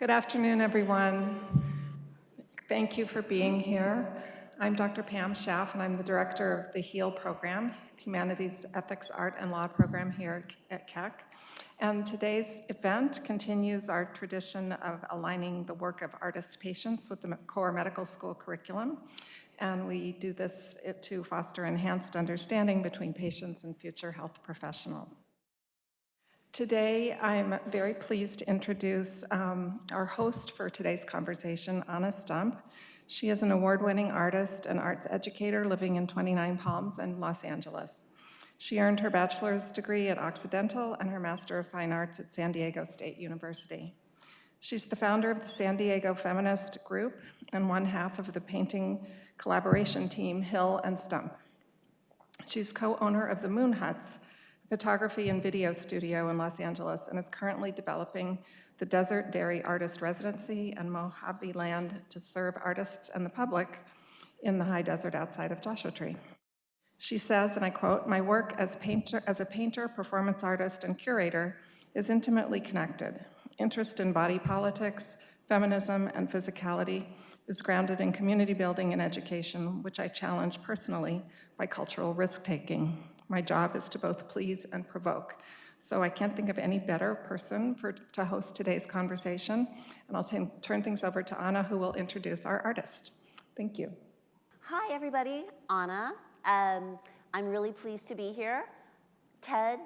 Good afternoon, everyone. Thank you for being here. I'm Dr. Pam Schaff, and I'm the director of the HEAL program, Humanities, Ethics, Art, and Law program here at Keck. And today's event continues our tradition of aligning the work of artist-patients with the core medical school curriculum. And we do this to foster enhanced understanding between patients and future health professionals. Today, I'm very pleased to introduce our host for today's conversation, Anna Stump. She is an award-winning artist and arts educator living in 29 Palms and Los Angeles. She earned her bachelor's degree at Occidental and her Master of Fine Arts at San Diego State University. She's the founder of the San Diego Feminist Group and one half of the painting collaboration team Hill and Stump. She's co-owner of the Moon Huts, photography and video studio in Los Angeles, and is currently developing the Desert Dairy Artist Residency and Mojave Land to serve artists and the public in the high desert outside of Joshua Tree. She says, and I quote, "My work as a painter, performance artist, and curator is intimately connected. Interest in body politics, feminism, and physicality is grounded in community building and education, which I challenge personally by cultural risk-taking. My job is to both please and provoke." So I can't think of any better person to host today's conversation. And I'll turn things over to Anna, who will introduce our artist. Thank you. Hi, everybody. Anna. I'm really pleased to be here. Ted,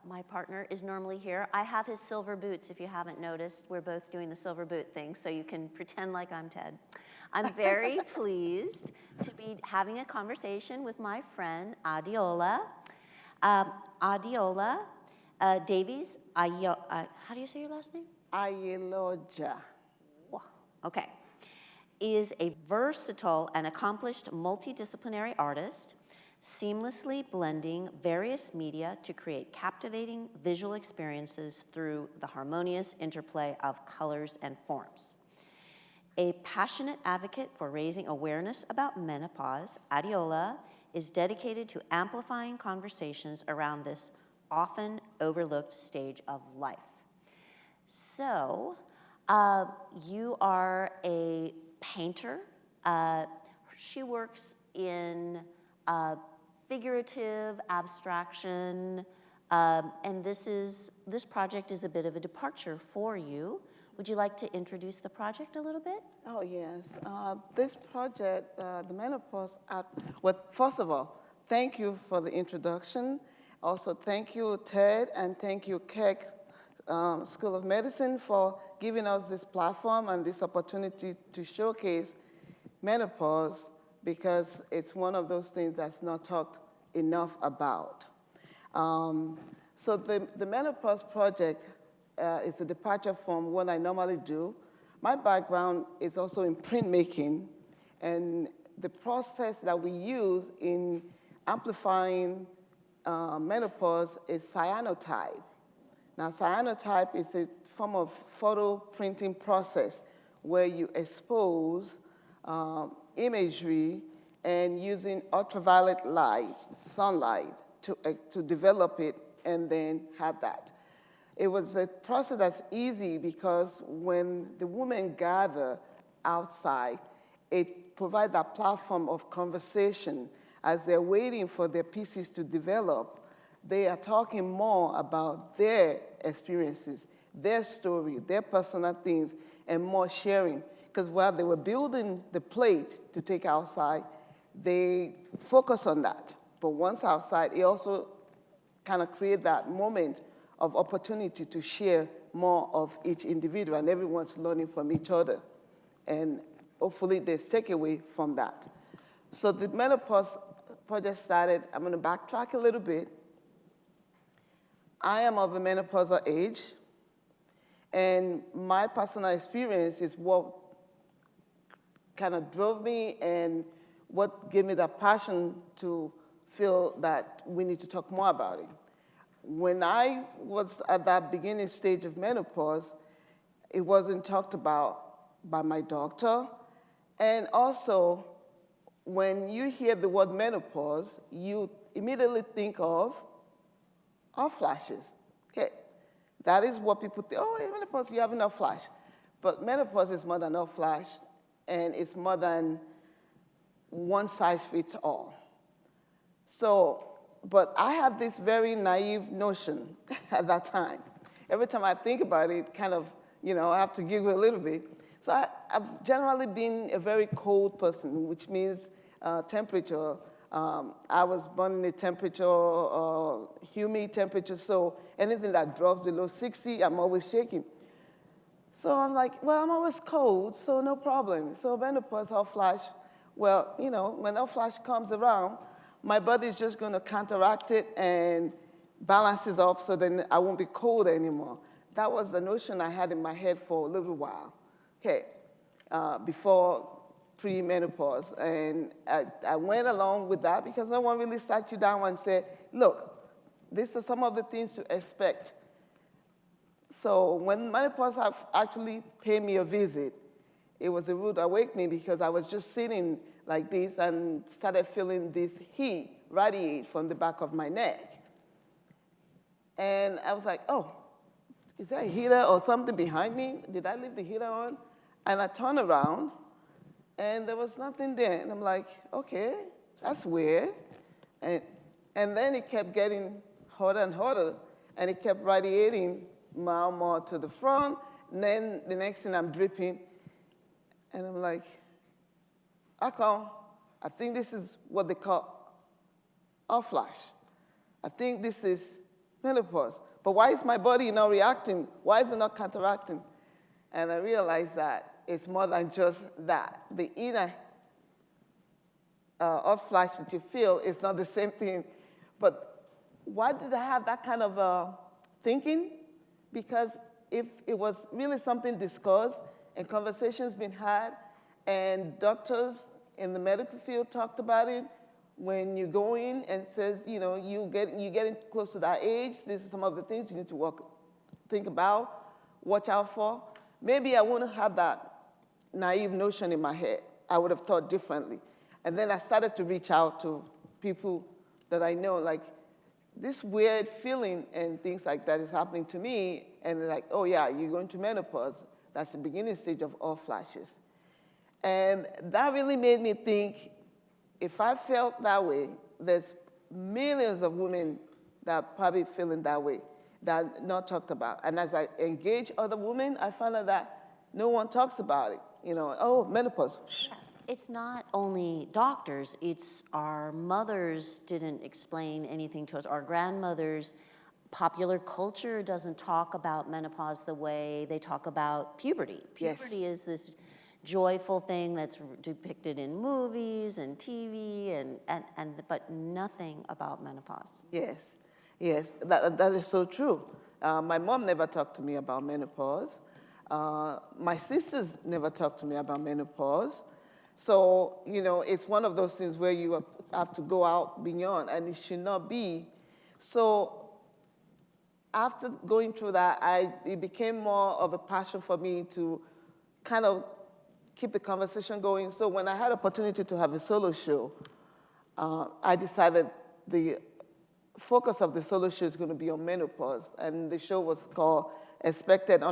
my partner, is normally here. I have his silver boots, if you haven't noticed. We're both doing the silver boot thing, so you can pretend like I'm Ted. I'm very pleased to be having a conversation with my friend, Adeola. Adeola Davies-Aiyeloja. How do you say your last name? Aiyeloja. Okay. Is a versatile and accomplished multidisciplinary artist, seamlessly blending various media to create captivating visual experiences through the harmonious interplay of colors and forms. A passionate advocate for raising awareness about menopause, Adeola is dedicated to amplifying conversations around this often overlooked stage of life. So, you are a painter. She works in figurative abstraction, and this project is a bit of a departure for you. Would you like to introduce the project a little bit? Oh, yes. This project, the Menopause Art, well, first of all, thank you for the introduction. Also, thank you, Ted, and thank you, Keck School of Medicine, for giving us this platform and this opportunity to showcase menopause, because it's one of those things that's not talked enough about. So the Menopause Project is a departure from what I normally do. My background is also in printmaking, and the process that we use in amplifying menopause is cyanotype. Now, cyanotype is a form of photo printing process where you expose imagery and using ultraviolet light, sunlight, to develop it and then have that. It was a process that's easy because when the women gather outside, it provides that platform of conversation. As they're waiting for their pieces to develop, they are talking more about their experiences, their story, their personal things, and more sharing. Because while they were building the plate to take outside, they focus on that. But once outside, it also kind of creates that moment of opportunity to share more of each individual, and everyone's learning from each other. And hopefully there's takeaway from that. So the Menopause Project started, I'm gonna backtrack a little bit. I am of a menopausal age, and my personal experience is what kind of drove me and what gave me the passion to feel that we need to talk more about it. When I was at that beginning stage of menopause, it wasn't talked about by my doctor. And also, when you hear the word menopause, you immediately think of hot flashes. Okay, that is what people think. Oh, menopause, you have enough flash. But menopause is more than hot flash, and it's more than one size fits all. So, but I had this very naive notion at that time. Every time I think about it, kind of, I have to giggle a little bit. So I've generally been a very cold person, which means temperature. I was born in a temperature, humid temperature, so anything that drops below 60, I'm always shaking. So I'm like, well, I'm always cold, so no problem. So menopause, hot flash, well, when hot flash comes around, my body's just going to counteract it and balances up so then I won't be cold anymore. That was the notion I had in my head for a little while, before pre-menopause. And I went along with that because no one really sat you down and said, look, these are some of the things to expect. So when menopause actually paid me a visit, it was a rude awakening because I was just sitting like this and started feeling this heat radiate from the back of my neck. And I was like, oh, is there a heater or something behind me? Did I leave the heater on? And I turned around, and there was nothing there. And I'm like, okay, that's weird. And then it kept getting hotter and hotter, and it kept radiating more and more to the front. And then the next thing, I'm dripping. And I'm like, how come? I think this is what they call hot flash. I think this is menopause. But why is my body not reacting? Why is it not counteracting? And I realized that it's more than just that. The inner hot flash that you feel is not the same thing. But why did I have that kind of thinking? Because if it was really something discussed and conversations been had, and doctors in the medical field talked about it, when you go in and says, you're getting close to that age, these are some of the things you need to think about, watch out for. Maybe I wouldn't have that naive notion in my head. I would have thought differently. And then I started to reach out to people that I know, like, this weird feeling and things like that is happening to me, and they're like, oh yeah, you're going to menopause. That's the beginning stage of all flashes. And that really made me think, if I felt that way, there's millions of women that are probably feeling that way, that are not talked about. And as I engage other women, I find out that no one talks about it. Oh, menopause. Shh. It's not only doctors, it's our mothers didn't explain anything to us, our grandmothers. Popular culture doesn't talk about menopause the way they talk about puberty. Puberty Yes. is this joyful thing that's depicted in movies and TV, but nothing about menopause. Yes, that is so true. My mom never talked to me about menopause. My sisters never talked to me about menopause. So, it's one of those things where you have to go out beyond, and it should not be. So after going through that, it became more of a passion for me to kind of keep the conversation going. So when I had opportunity to have a solo show, I decided the focus of the solo show is going to be on menopause. And the show was called Unexpected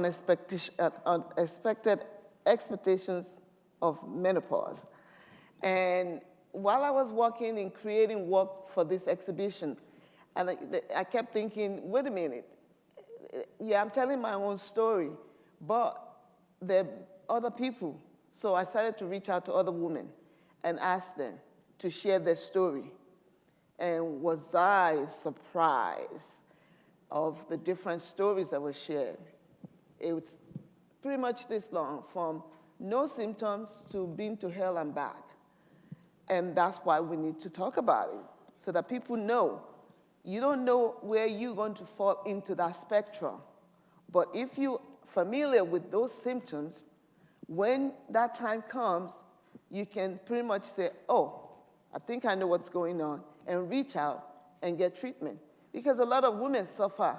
Expectations of Menopause. And while I was working in creating work for this exhibition, and I kept thinking, wait a minute, yeah, I'm telling my own story, but there are other people. So I started to reach out to other women and ask them to share their story. And was I surprised of the different stories that were shared. It was pretty much this long, from no symptoms to being to hell and back. And that's why we need to talk about it, so that people know. You don't know where you're going to fall into that spectrum. But if you're familiar with those symptoms, when that time comes, you can pretty much say, oh, I think I know what's going on, and reach out and get treatment. Because a lot of women suffer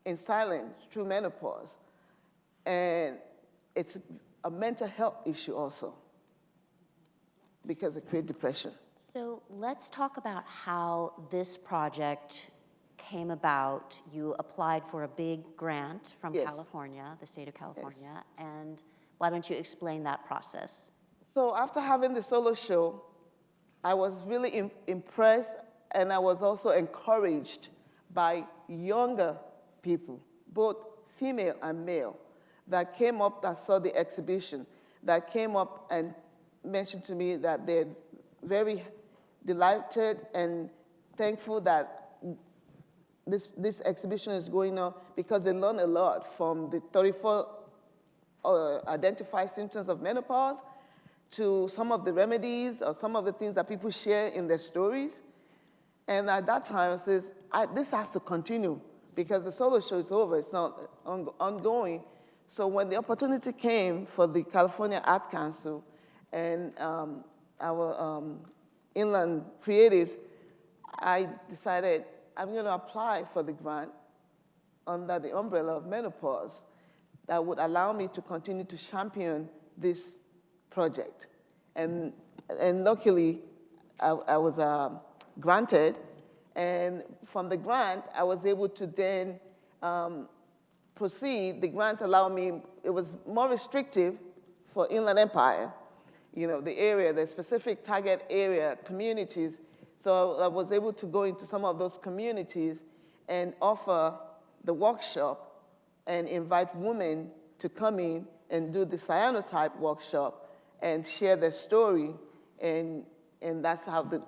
in silence through menopause. And it's a mental health issue also, because it creates depression. So let's talk about how this project came about. You applied for a big grant from Yes. California, the state of California, Yes. and Why don't you explain that process? So after having the solo show, I was really impressed, and I was also encouraged by younger people, both female and male, that came up, that saw the exhibition, that came up and mentioned to me that they're very delighted and thankful that this exhibition is going on, because they learn a lot from the 34 identified symptoms of menopause to some of the remedies or some of the things that people share in their stories. And at that time, I says, this has to continue, because the solo show is over, it's not ongoing. So when the opportunity came for the California Art Council and our inland creatives, I decided I'm going to apply for the grant under the umbrella of menopause that would allow me to continue to champion this project. And luckily, I was granted, and from the grant, I was able to then proceed. The grant allowed me, it was more restrictive for Inland Empire, the area, the specific target area, communities. So I was able to go into some of those communities and offer the workshop and invite women to come in and do the cyanotype workshop and share their story, and that's how the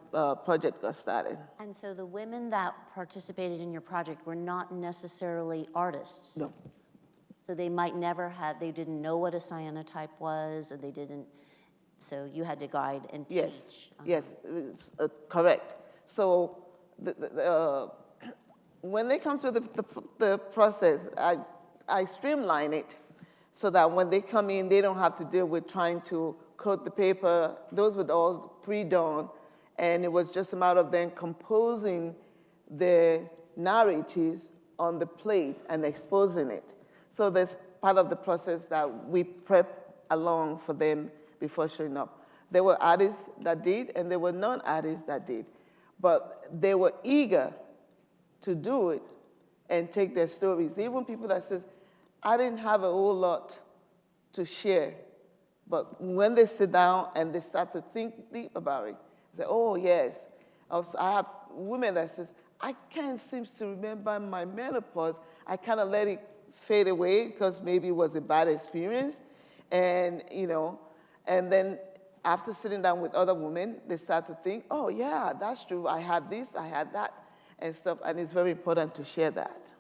project got started. And so the women that participated in your project were not necessarily artists? No. So they might never have, they didn't know what a cyanotype was, or they didn't, so you had to guide and teach. Yes, yes, it's, correct. So when they come through the process, I streamline it so that when they come in, they don't have to deal with trying to coat the paper. Those were all pre-done, and it was just a matter of them composing their narratives on the plate and exposing it. So there's part of the process that we prep along for them before showing up. There were artists that did, and there were non-artists that did. But they were eager to do it and take their stories. Even people that says, I didn't have a whole lot to share. But when they sit down and they start to think deep about it, they say, oh, yes. I have women that says, I can't seem to remember my menopause. I kind of let it fade away because maybe it was a bad experience. And, and then after sitting down with other women, they start to think, oh, yeah, that's true. I had this, I had that, and stuff. And it's very important to share that.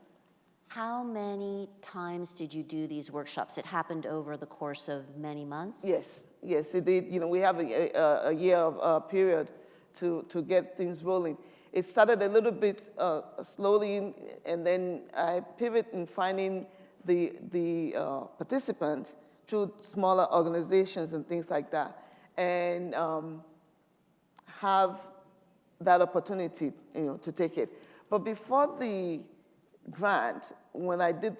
How many times did you do these workshops? It happened over the course of many months? Yes, yes, it did. We have a year of period to get things rolling. It started a little bit slowly, and then I pivot in finding the participants through smaller organizations and things like that, and have that opportunity, to take it. But before the grant, when I did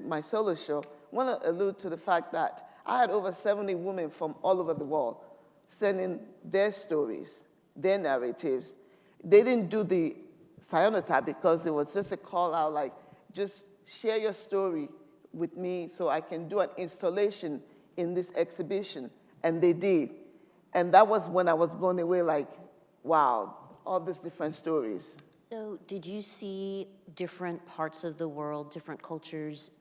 my solo show, I want to allude to the fact that I had over 70 women from all over the world sending their stories, their narratives. They didn't do the cyanotype because it was just a call out, like, just share your story with me so I can do an installation in this exhibition. And they did. And that was when I was blown away, like, wow, all these different stories. So did you see different parts of the world, different cultures,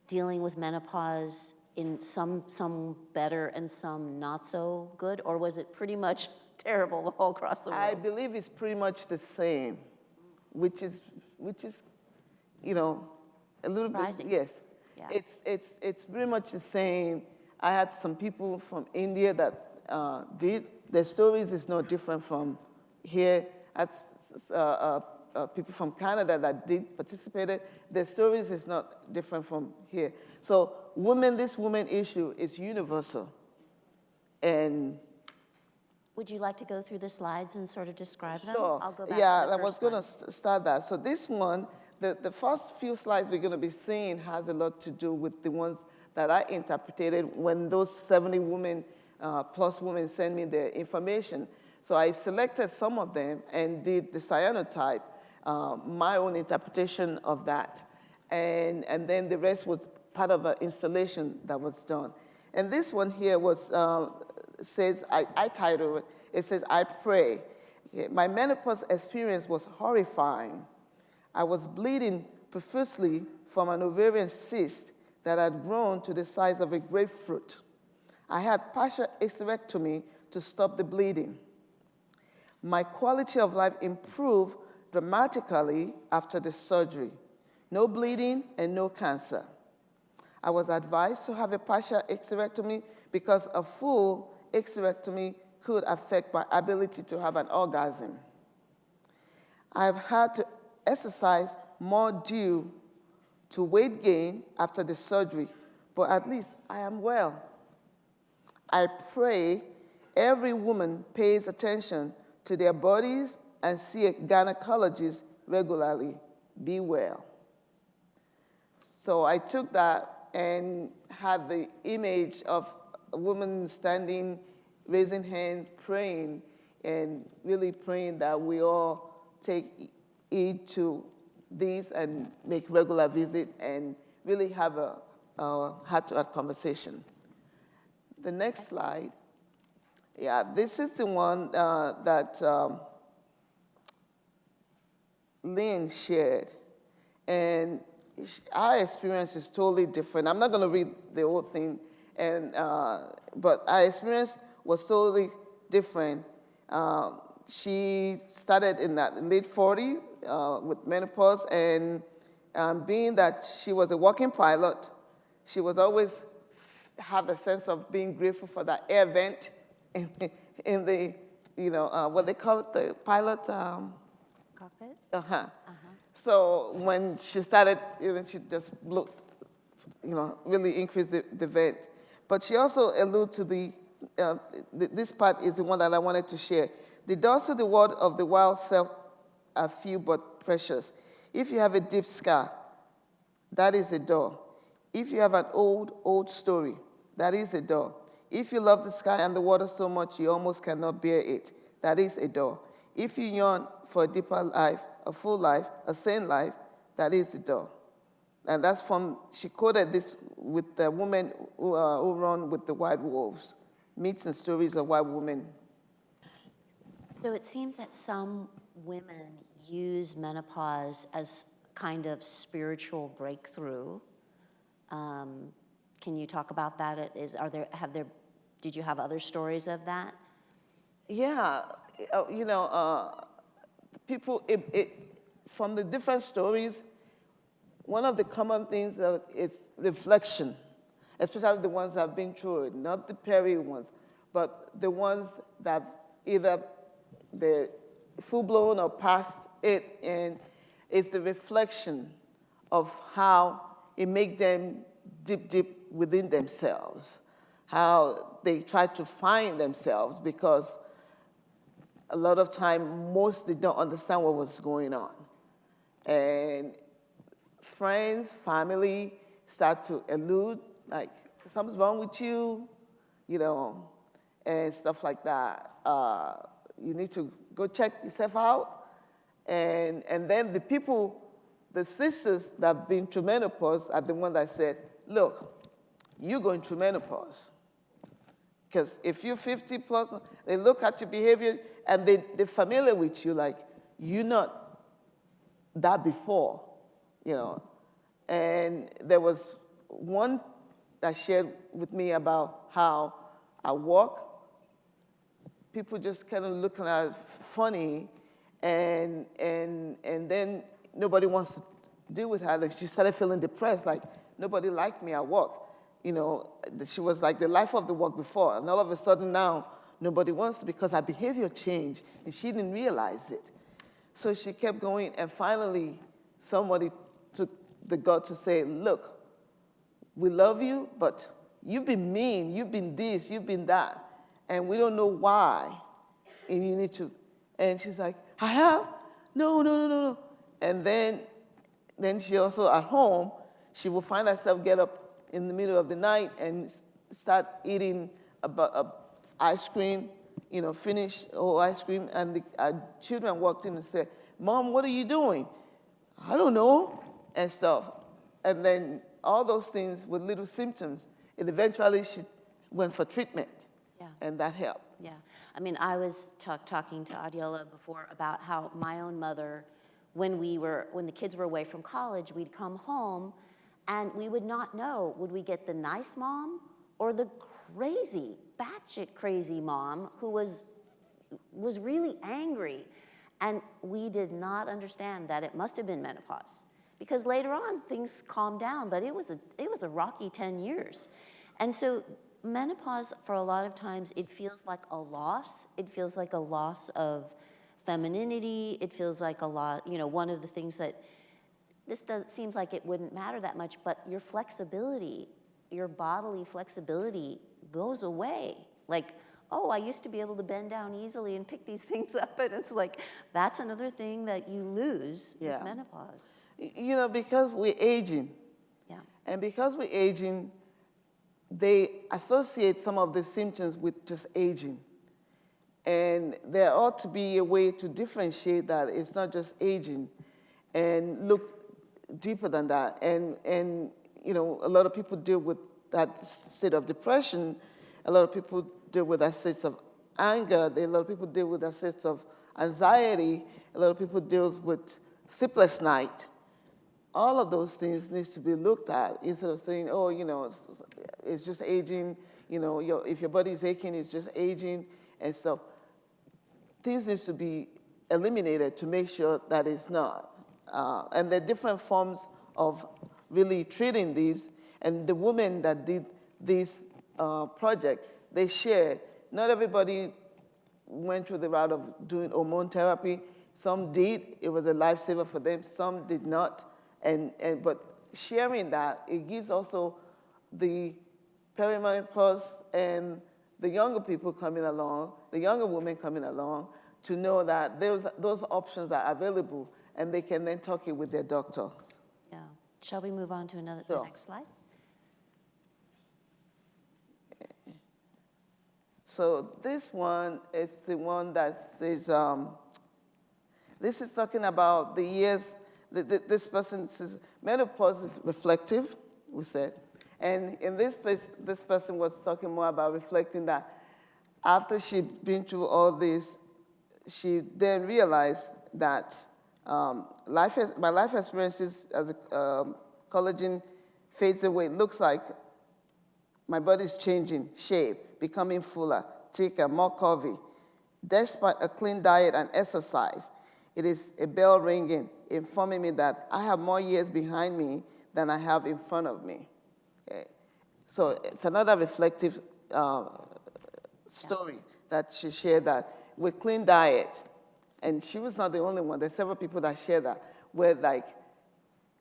dealing with menopause in some better and some not so good? Or was it pretty much terrible all across the world? I believe it's pretty much the same, which is a little surprising. bit, yes. Yeah. It's pretty much the same. I had some people from India that did. Their stories is no different from here. I had people from Canada that did participated. Their stories is not different from here. So this woman issue is universal. And would you like to go through the slides and sort of describe them? sure. I'll go back yeah, to the I was first going one. to start that. So this one, the first few slides we're going to be seeing has a lot to do with the ones that I interpreted when those 70 women, plus women sent me their information. So I selected some of them and did the cyanotype, my own interpretation of that. And then the rest was part of an installation that was done. And this one here was, says, I titled it, it says, I pray. My menopause experience was horrifying. I was bleeding profusely from an ovarian cyst that had grown to the size of a grapefruit. I had partial hysterectomy to stop the bleeding. My quality of life improved dramatically after the surgery. No bleeding and no cancer. I was advised to have a partial hysterectomy because a full hysterectomy could affect my ability to have an orgasm. I've had to exercise more due to weight gain after the surgery, but at least I am well. I pray every woman pays attention to their bodies and see a gynecologist regularly. Be well. So I took that and had the image of a woman standing, raising hands, praying, and really praying that we all take heed to this and make regular visit and really have a heart-to-heart conversation. The next slide. Yeah, this is the one that Lynn shared. And our experience is totally different. I'm not going to read the whole thing, but our experience was totally different. She started in that late 40s with menopause, and being that she was a working pilot, she was always have a sense of being grateful for that air vent in the, what they call it, the pilot. Cockpit? So when she started, she just looked, really increased the vent. But she also alluded to this part is the one that I wanted to share. The doors to the world of the wild self are few but precious. If you have a deep scar, that is a door. If you have an old story, that is a door. If you love the sky and the water so much you almost cannot bear it, that is a door. If you yearn for a deeper life, a full life, a sane life, that is the door. And that's she quoted this with the woman who run with the white wolves, myths and stories of white women. So it seems that some women use menopause as kind of spiritual breakthrough. Can you talk about that? Did you have other stories of that? Yeah, people, from the different stories, one of the common things is reflection, especially the ones that have been through it, not the peri ones, but the ones that either they're full-blown or past it, and it's the reflection of how it makes them deep within themselves, how they try to find themselves, because a lot of time, most did not understand what was going on. And friends, family start to allude, like, something's wrong with you, and stuff like that. You need to go check yourself out. And then the sisters that have been through menopause are the ones that said, look, you're going through menopause. Because if you're 50 plus, they look at your behavior and they're familiar with you, like, you're not that before, And there was one that shared with me about how I walk, people just kind of looking at it funny, and then nobody wants to deal with her. Like, she started feeling depressed, like, nobody liked me at work. She was like the life of the work before, and all of a sudden now, nobody wants to, because her behavior changed, and she didn't realize it. So she kept going, and finally, somebody took the guts to say, look, we love you, but you've been mean, you've been this, you've been that, and we don't know why, and you need to. And she's like, I have? No. And then she also, at home, she will find herself get up in the middle of the night and start eating ice cream, finish all ice cream, and the children walked in and said, Mom, what are you doing? I don't know, and stuff. And then all those things with little symptoms. And eventually she went for treatment, Yeah. and that helped. Yeah, I mean, I was talking to Adeola before about how my own mother, when the kids were away from college, we'd come home, and we would not know, would we get the nice mom or the crazy, batshit crazy mom who was really angry, and we did not understand that it must have been menopause, because later on things calmed down, but it was a rocky 10 years, and so. Menopause, for a lot of times, it feels like a loss. It feels like a loss of femininity. It feels like a lot, one of the things that seems like it wouldn't matter that much, but your flexibility, your bodily flexibility goes away. Like, oh, I used to be able to bend down easily and pick these things up, and it's like, that's another thing that you lose with menopause. Because we're aging. Yeah. And because we're aging, they associate some of the symptoms with just aging. And there ought to be a way to differentiate that it's not just aging and look deeper than that. And a lot of people deal with that state of depression. A lot of people deal with that state of anger. A lot of people deal with that state of anxiety. A lot of people deal with sleepless night. All of those things needs to be looked at instead of saying, oh, it's just aging. If your body is aching, it's just aging. And so things need to be eliminated to make sure that it's not. And there are different forms of really treating these. And the women that did this project, they share. Not everybody went through the route of doing hormone therapy. Some did. It was a lifesaver for them. Some did not. But sharing that, it gives also the perimenopause and the younger people coming along, the younger women coming along, to know that those options are available, and they can then talk it with their doctor. Yeah. Shall we move on to the next slide? So this one is the one that says, this is talking about the years. This person says menopause is reflective, we said. And in this person was talking more about reflecting that after she'd been through all this, she then realized that my life experiences as a collagen fades away. It looks like my body's changing shape, becoming fuller, thicker, more curvy. Despite a clean diet and exercise, it is a bell ringing, informing me that I have more years behind me than I have in front of me. Okay. So it's another reflective story that she shared, that with clean diet, and she was not the only one. There's several people that share that, where like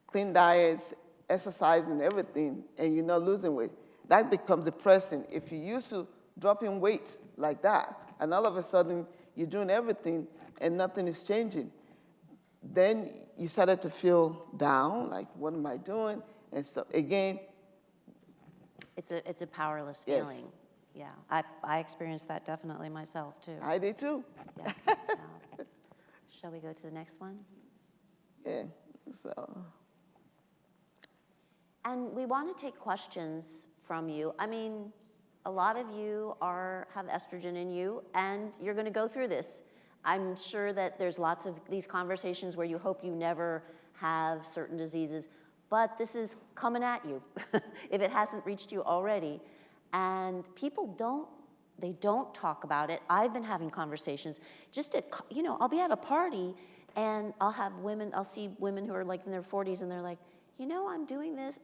clean diets, exercising, everything, and you're not losing weight. That becomes depressing. If you used to dropping weight like that, and all of a sudden you're doing everything and nothing is changing, then you started to feel down, like, what am I doing? And so, again, it's a powerless Yes. feeling. Yeah, I experienced that definitely myself, too. I did too. Yeah. Yeah. Shall we go to the next one? Yeah, so. And we want to take questions from you. I mean, a lot of you have estrogen in you, and you're going to go through this. I'm sure that there's lots of these conversations where you hope you never have certain diseases, but this is coming at you if it hasn't reached you already. And people don't talk about it. I've been having conversations just I'll be at a party and I'll see women who are like in their 40s and they're like, I'm doing this,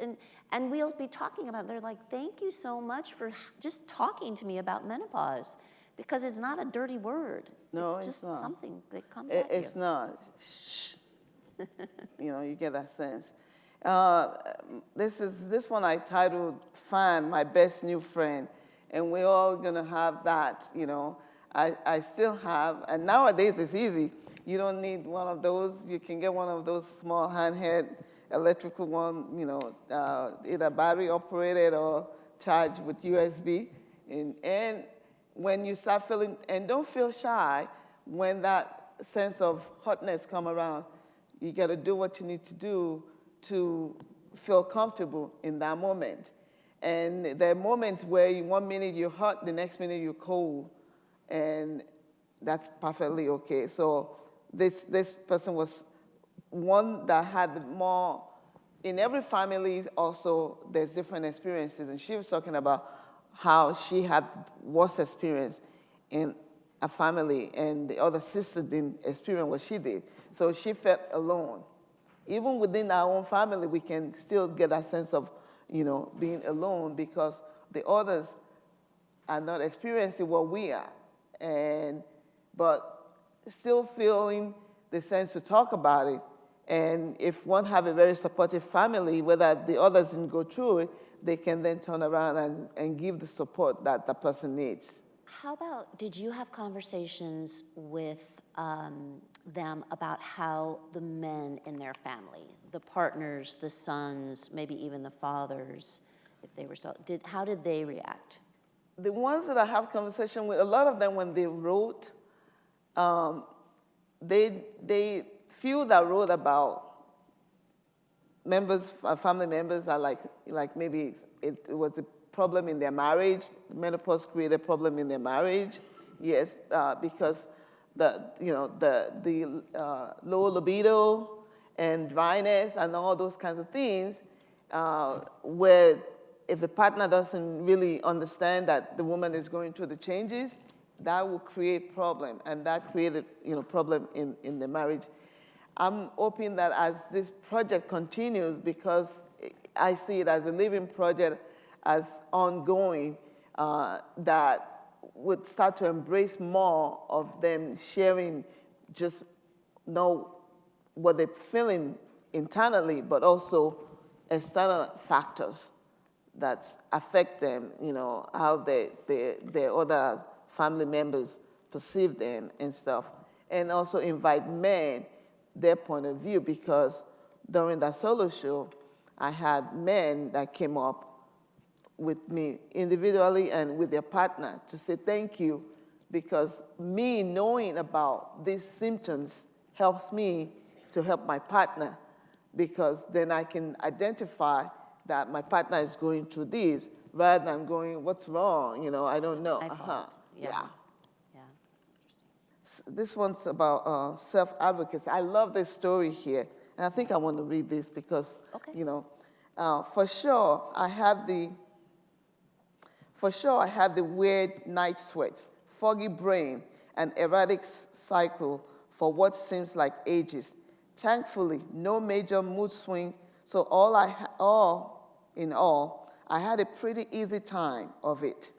and we'll be talking about it. They're like, thank you so much for just talking to me about menopause, because it's not a dirty word. No, it's just not. something that comes at you. It's not. Shh. You get that sense. This one I titled "Find My Best New Friend," and we're all gonna have that. I still have, and nowadays it's easy. You don't need one of those. You can get one of those small handheld electrical one, either battery operated or charged with USB. And when you start feeling, and don't feel shy when that sense of hotness come around, you got to do what you need to do to feel comfortable in that moment. And there are moments where one minute you're hot, the next minute you're cold, and that's perfectly okay. So this person was one that had more, in every family also there's different experiences, and she was talking about how she had worse experience in a family and the other sister didn't experience what she did. So she felt alone. Even within our own family, we can still get that sense of, being alone because the others are not experiencing what we are, but still feeling the sense to talk about it. And if one have a very supportive family, whether the others didn't go through it, they can then turn around and give the support that the person needs. How about, did you have conversations with them about how the men in their family, the partners, the sons, maybe even the fathers, if they were so, how did they react? The ones that I have conversation with, a lot of them when they wrote, they few that wrote about family members are like maybe it was a problem in their marriage. Menopause created a problem in their marriage, yes, because the low libido and dryness and all those kinds of things, where if the partner doesn't really understand that the woman is going through the changes, that will create problem, and that created problem in the marriage. I'm hoping that as this project continues, because I see it as a living project, as ongoing, that would start to embrace more of them sharing, just know what they're feeling internally, but also external factors that affect them, how their other family members perceive them and stuff. And also invite men, their point of view, because during that solo show, I had men that came up with me individually and with their partner to say thank you, because me knowing about these symptoms helps me to help my partner, because then I can identify that my partner is going through this rather than going, what's wrong? I don't know. My fault. Yeah. This one's about self-advocacy. I love this story here, and I think I want to read this because, for sure I had the weird night sweats, foggy brain, and erratic cycle for what seems like ages. Thankfully, no major mood swing, so all in all, I had a pretty easy time of it.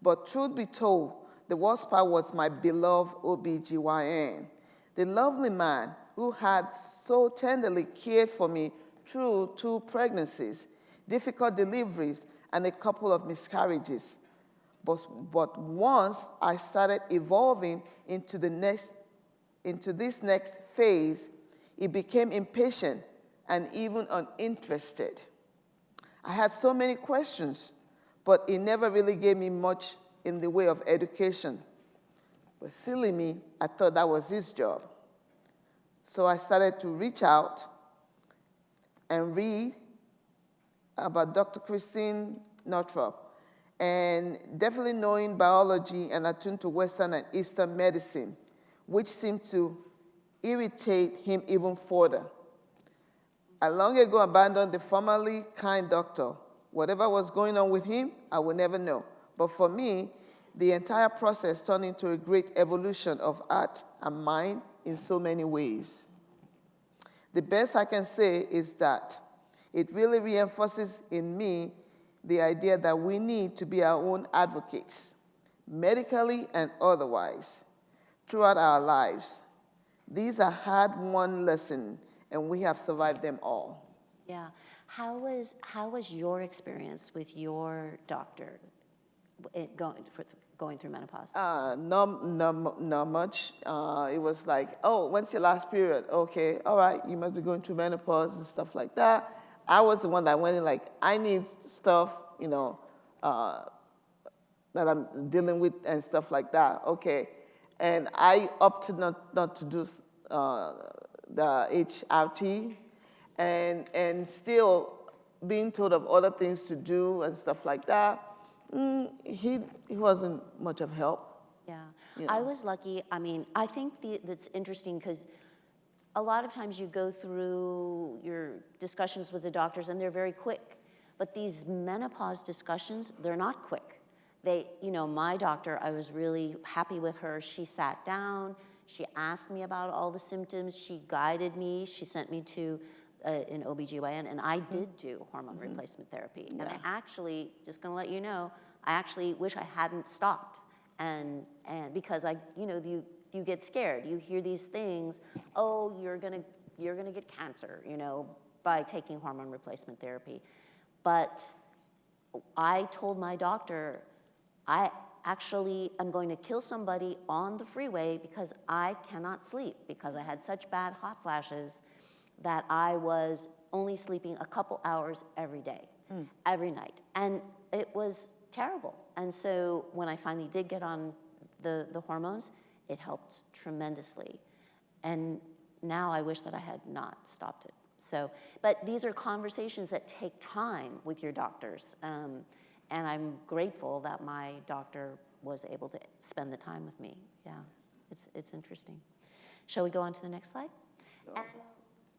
But truth be told, the worst part was my beloved OBGYN, the lovely man who had so tenderly cared for me through 2 pregnancies, difficult deliveries, and a couple of miscarriages. But once I started evolving into this next phase, he became impatient and even uninterested. I had so many questions, but he never really gave me much in the way of education. But silly me, I thought that was his job. So I started to reach out and read about Dr. Christine Northrup, and definitely knowing biology and attuned to Western and Eastern medicine, which seemed to irritate him even further. I long ago abandoned the formerly kind doctor. Whatever was going on with him, I would never know. But for me, the entire process turned into a great evolution of art and mind in so many ways. The best I can say is that it really reinforces in me the idea that we need to be our own advocates, medically and otherwise, throughout our lives. These are hard-won lessons, and we have survived them all. Yeah. How was your experience with your doctor going through menopause? Not much. It was like, oh, when's your last period? Okay, all right, you must be going through menopause and stuff like that. I was the one that went in like, I need stuff, that I'm dealing with and stuff like that. Okay, and I opted not to do the HRT, and still being told of other things to do and stuff like that, he wasn't much of help. Yeah, You I know. was lucky. I mean, I think that's interesting because a lot of times you go through your discussions with the doctors and they're very quick. But these menopause discussions, they're not quick. My doctor, I was really happy with her. She sat down, she asked me about all the symptoms, she guided me, she sent me to an OBGYN, and I did do hormone replacement therapy. And I actually, just gonna let you know, I actually wish I hadn't stopped. And because you get scared. You hear these things, oh, you're gonna get cancer, by taking hormone replacement therapy. But I told my doctor, I actually am going to kill somebody on the freeway because I cannot sleep because I had such bad hot flashes that I was only sleeping a couple hours every day, every night. And it was terrible. And so when I finally did get on the hormones, it helped tremendously. And now I wish that I had not stopped it. So, but these are conversations that take time with your doctors. And I'm grateful that my doctor was able to spend the time with me. Yeah, it's interesting. Shall we go on to the next slide? Sure. And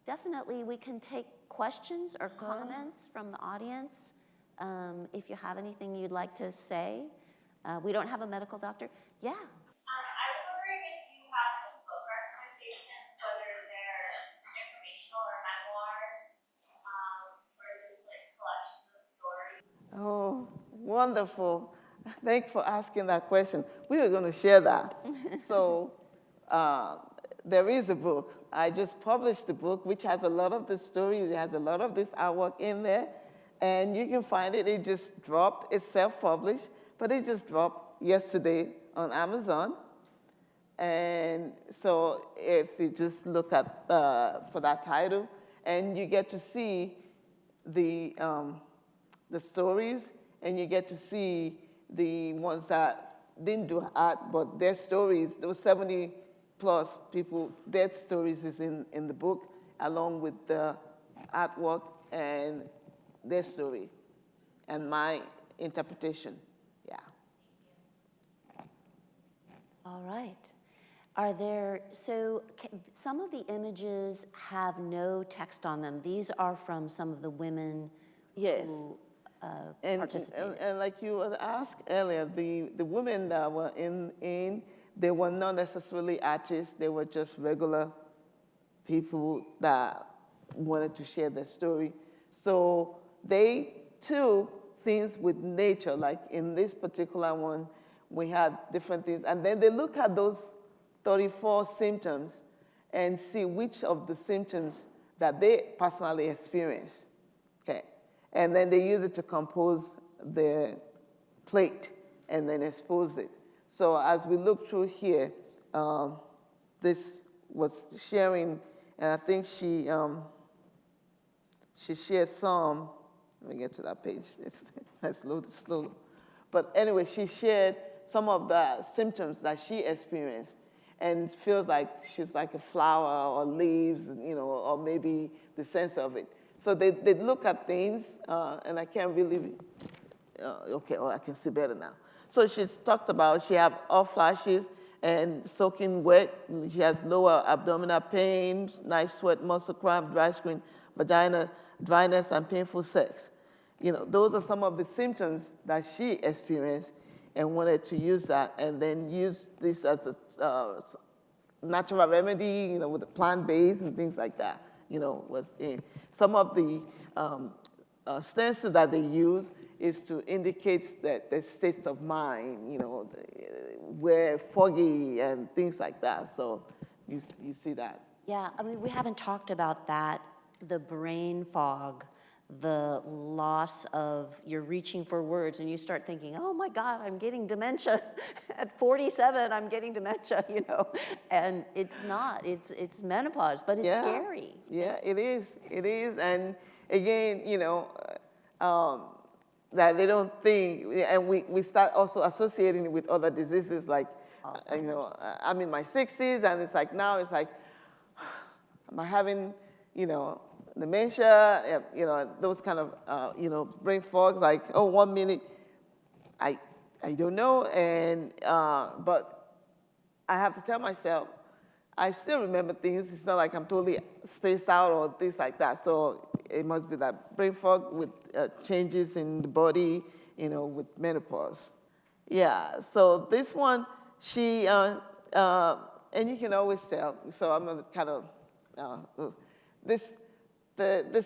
definitely we can take questions or comments from the audience. If you have anything you'd like to say. We don't have a medical doctor. Yeah. I was wondering if you have any book recommendations, whether they're informational or memoirs, or just like collections of stories. Oh, wonderful. Thanks for asking that question. We were going to share that. So there is a book. I just published the book, which has a lot of the stories. It has a lot of this artwork in there. And you can find it. It just dropped. It's self-published, but it just dropped yesterday on Amazon. And so if you just look at for that title, and you get to see the stories, and you get to see the ones that didn't do art, but their stories, those 70 plus people, their stories is in the book, along with the artwork and their story and my interpretation. Yeah. All right. Some of the images have no text on them. These are from some of the women Yes. who And participated. and like you had asked earlier, the women that were in, they were not necessarily artists. They were just regular people that wanted to share their story. So they took things with nature, like in this particular one, we had different things. And then they look at those 34 symptoms and see which of the symptoms that they personally experience. Okay. And then they use it to compose their plate and then expose it. So as we look through here, this was sharing, and I think she shared some. Let me get to that page. It's loaded slowly. But anyway, she shared some of the symptoms that she experienced, and feels like she's like a flower or leaves, or maybe the sense of it. So they look at things, and I can't really, I can see better now. So she's talked about she have hot flashes and soaking wet. She has lower abdominal pain, night sweat, muscle cramp, dry skin, vagina dryness, and painful sex. Those are some of the symptoms that she experienced and wanted to use that, and then use this as a natural remedy, with the plant-based and things like that. Was in some of the stencils that they use is to indicate that the state of mind, where foggy and things like that. So you see that. Yeah, I mean, we haven't talked about that, the brain fog, the loss of, you're reaching for words and you start thinking, oh my God, I'm getting dementia. At 47, I'm getting dementia, And it's not, it's menopause, but it's scary. Yeah, it is. And again, that they don't think, and we start also associating it with other diseases like, I'm in my 60s, and it's like now it's like, am I having, dementia, those kind of, brain fogs, like, oh, 1 minute, I don't know, but I have to tell myself, I still remember things. It's not like I'm totally spaced out or things like that. So it must be that brain fog with changes in the body, with menopause. Yeah, so this one, she, and you can always tell, so I'm gonna kind of, this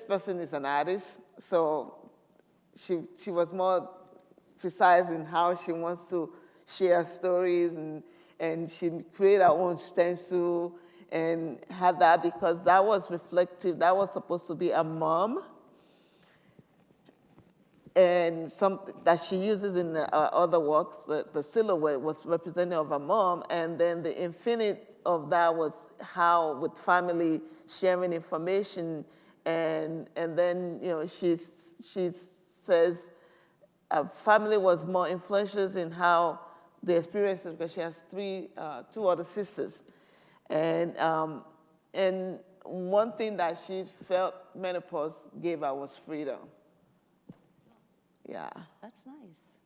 person is an artist, so she was more precise in how she wants to share stories, and she created her own stencil and had that because that was reflective. That was supposed to be a mom, and something that she uses in the other works. The silhouette was representative of a mom, and then the infinite of that was how with family sharing information, and then she says family was more influential in how the experiences, because she has two other sisters, and one thing that she felt menopause gave her was freedom. Yeah. That's nice.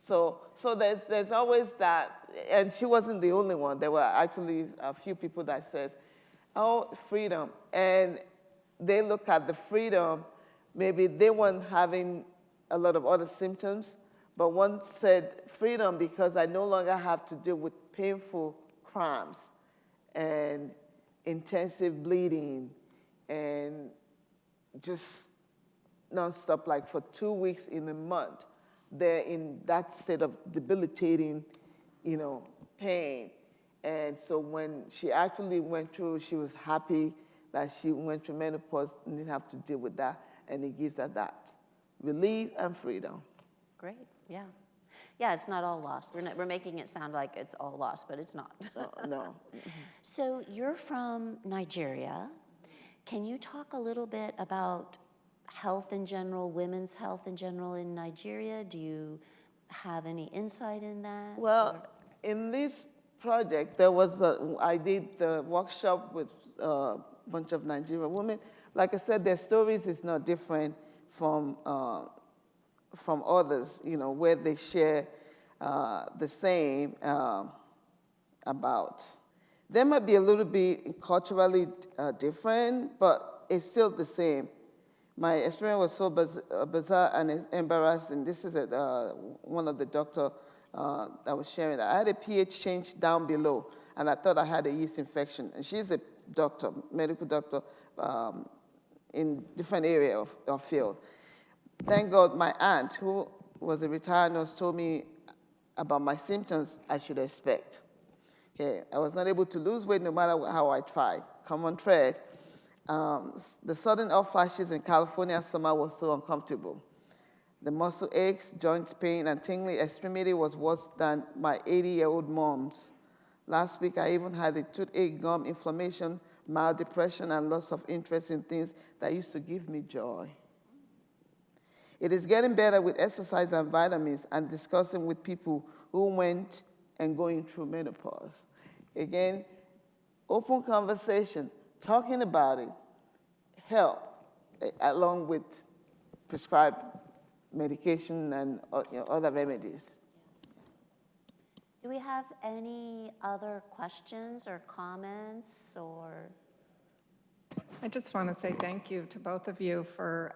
So there's always that, and she wasn't the only one. There were actually a few people that said, oh, freedom. And they look at the freedom, maybe they weren't having a lot of other symptoms, but one said freedom because I no longer have to deal with painful cramps and intensive bleeding and just nonstop, like for 2 weeks in a month. They're in that state of debilitating, pain. And so when she actually went through, she was happy that she went through menopause and didn't have to deal with that. And it gives her that relief and freedom. Great, yeah. Yeah, it's not all lost. We're making it sound like it's all lost, but it's not. No. So you're from Nigeria. Can you talk a little bit about health in general, women's health in general in Nigeria? Do you have any insight in that? Well, in this project, I did the workshop with a bunch of Nigerian women. Like I said, their stories is not different from others, where they share the same about. They might be a little bit culturally different, but it's still the same. My experience was so bizarre and embarrassing. This is one of the doctors that was sharing that. I had a pH change down below, and I thought I had a yeast infection. And she's a doctor, medical doctor, in different area of field. Thank God my aunt, who was a retired nurse, told me about my symptoms I should expect. Okay, I was not able to lose weight no matter how I tried. Common thread. The sudden hot flashes in California summer was so uncomfortable. The muscle aches, joint pain, and tingling extremity was worse than my 80-year-old mom's. Last week, I even had a toothache, gum inflammation, mild depression, and loss of interest in things that used to give me joy. It is getting better with exercise and vitamins and discussing with people who went and going through menopause. Again, open conversation, talking about it, help, along with prescribed medication and other remedies. Do we have any other questions or comments or? I just want to say thank you to both of you for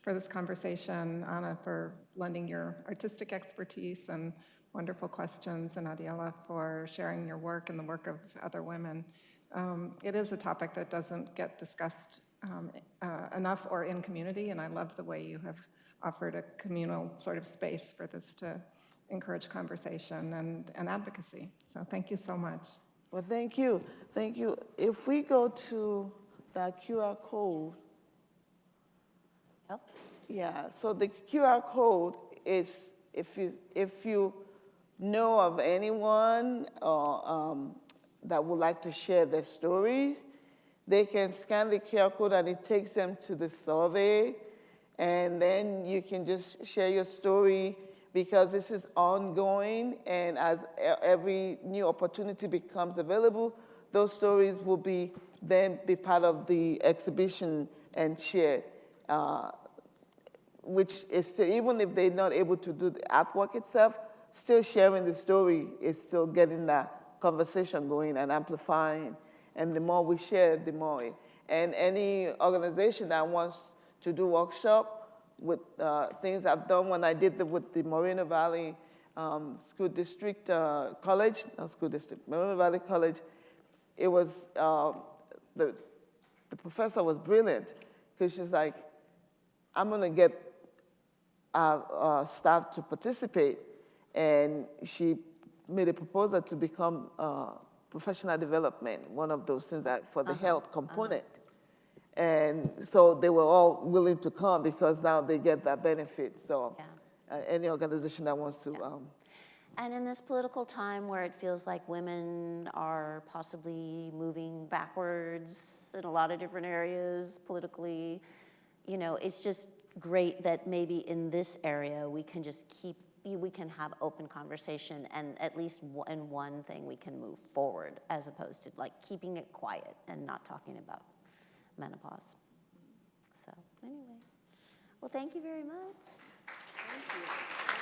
this conversation, Anna, for lending your artistic expertise and wonderful questions, and Adeola for sharing your work and the work of other women. It is a topic that doesn't get discussed enough or in community, and I love the way you have offered a communal sort of space for this to encourage conversation and advocacy. So thank you so much. Well, thank you. Thank you. If we go to that QR code. Yep. Yeah, so the QR code is if you know of anyone that would like to share their story, they can scan the QR code and it takes them to the survey, and then you can just share your story because this is ongoing, and as every new opportunity becomes available, those stories will be then be part of the exhibition and share, which is still, even if they're not able to do the artwork itself, still sharing the story is still getting that conversation going and amplifying. And the more we share, the more. And any organization that wants to do workshop with things I've done when I did with the Moreno Valley School District College, not school district, Moreno Valley College, it was, the professor was brilliant because she's like, I'm gonna get our staff to participate. And she made a proposal to become professional development, one of those things that for the health component. And so they were all willing to come because now they get that benefit. So any organization that wants to. And in this political time where it feels like women are possibly moving backwards in a lot of different areas politically, you know, it's just great that maybe in this area we can just we can have open conversation, and at least in one thing we can move forward, as opposed to like keeping it quiet and not talking about menopause. So anyway, well, thank you very much. Thank you.